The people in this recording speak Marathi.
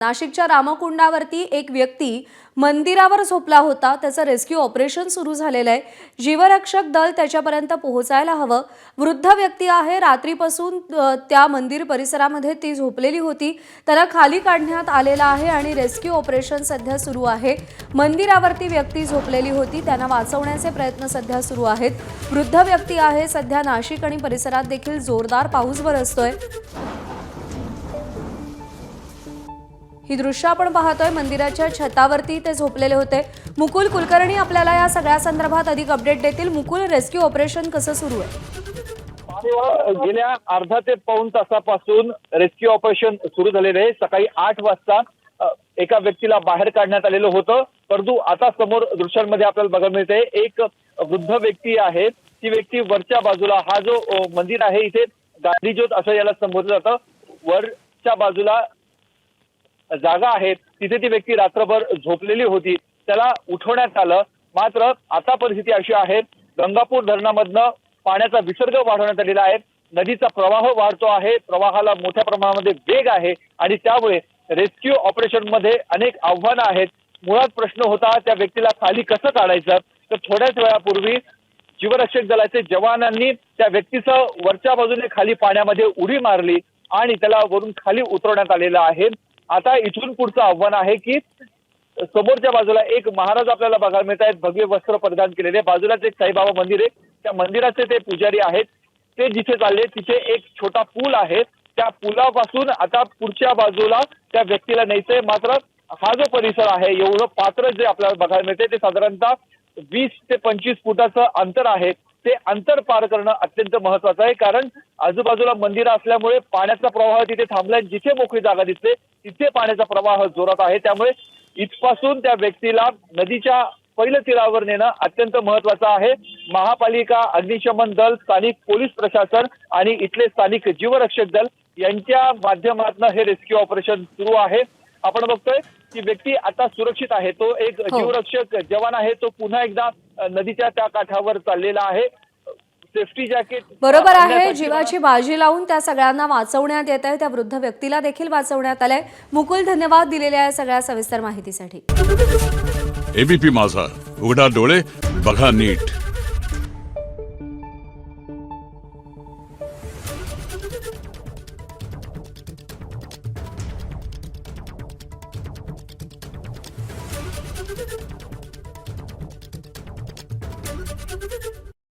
नाशिकच्या रामकुंडावरती एक व्यक्ती मंदिरावर झोपला होता। त्याचं रेस्क्यू ऑपरेशन सुरू झालेलं आहे। जीवरक्षक दल त्याच्यापर्यंत पोहोचायला हवं। वृद्ध व्यक्ती आहे, रात्रीपासून त्या मंदिर परिसरामध्ये ती झोपलेली होती। त्याला खाली काढण्यात आलेला आहे आणि रेस्क्यू ऑपरेशन सध्या सुरू आहे। मंदिरावरती व्यक्ती झोपलेली होती, त्यांना वाचवण्याचे प्रयत्न सध्या सुरू आहेत। वृद्ध व्यक्ती आहे। सध्या नाशिक आणि परिसरात देखील जोरदार पाऊस बरसतोय। ही दृश्य आपण पाहतोय, मंदिराच्या छतावरती ते झोपलेले होते। मुकुल कुलकर्णी आपल्याला या सगळ्या संदर्भात अधिक अपडेट देतील। मुकुल, रेस्क्यू ऑपरेशन कसं सुरू आहे? गेल्या अर्धा ते पाऊण तासापासून रेस्क्यू ऑपरेशन सुरू झालेलं आहे। सकाळी 8 वाजता एका व्यक्तीला बाहेर काढण्यात आलेलं होतं, परंतु आता समोर दृश्यांमध्ये आपल्याला बघायला मिळते एक वृद्ध व्यक्ती आहे। ती व्यक्ती वरच्या बाजूला, हा जो मंदिर आहे इथे गांधी ज्योत असं याला संबोधलं जातं, वरच्या बाजूला जागा आहे, तिथे ती व्यक्ती रात्रभर झोपलेली होती। त्याला उठवण्यात आलं, मात्र आता परिस्थिती अशी आहे, गंगापूर धरणामधनं पाण्याचा विसर्ग वाढवण्यात आलेला आहे। नदीचा प्रवाह वाढतो आहे, प्रवाहाला मोठ्या प्रमाणामध्ये वेग आहे आणि त्यामुळे रेस्क्यू ऑपरेशन मध्ये अनेक आव्हानं आहेत। मुळात प्रश्न होता त्या व्यक्तीला खाली कसं काढायचं, तर थोड्याच वेळापूर्वी जीवरक्षक दलाचे जवानांनी त्या व्यक्तीचं वरच्या बाजूने खाली पाण्यामध्ये उडी मारली आणि त्याला वरून खाली उतरवण्यात आलेलं आहे। आता इथून पुढचं आव्हान आहे की समोरच्या बाजूला एक महाराज आपल्याला बघायला मिळत आहेत, भगवे वस्त्र परिधान केलेले। बाजूलाच एक साईबाबा मंदिर आहे, त्या मंदिराचे ते पुजारी आहेत। ते जिथे चालले तिथे एक छोटा पूल आहे, त्या पुलापासून आता पुढच्या बाजूला त्या व्यक्तीला न्यायचंय। मात्र हा जो परिसर आहे, एवढं पात्र जे आपल्याला बघायला मिळते ते साधारणतः 20 ते 25 फुटाचं अंतर आहे। ते अंतर पार करणं अत्यंत महत्वाचं आहे, कारण आजूबाजूला मंदिर असल्यामुळे पाण्याचा प्रवाह तिथे थांबलाय। जिथे मोकळी जागा दिसते तिथे पाण्याचा प्रवाह जोरात आहे, त्यामुळे इथपासून त्या व्यक्तीला नदीच्या पहिल्या तीरावर नेणं अत्यंत महत्वाचं आहे। महापालिका, अग्निशमन दल, स्थानिक पोलीस प्रशासन आणि इथले स्थानिक जीवरक्षक दल यांच्या माध्यमातून हे रेस्क्यू ऑपरेशन सुरू आहे। आपण बघतोय की व्यक्ती आता सुरक्षित आहे। तो एक जीवरक्षक जवान आहे, तो पुन्हा एकदा नदीच्या त्या काठावर चाललेला आहे। सेफ्टी जॅकेट बरोबर आहे, जीवाची बाजी लावून त्या सगळ्यांना वाचवण्यात येत आहे। त्या वृद्ध व्यक्तीला देखील वाचवण्यात आलंय। मुकुल, धन्यवाद दिलेल्या या सगळ्या सविस्तर माहितीसाठी। एबीपी माझा, उघडा डोळे बघा नीट।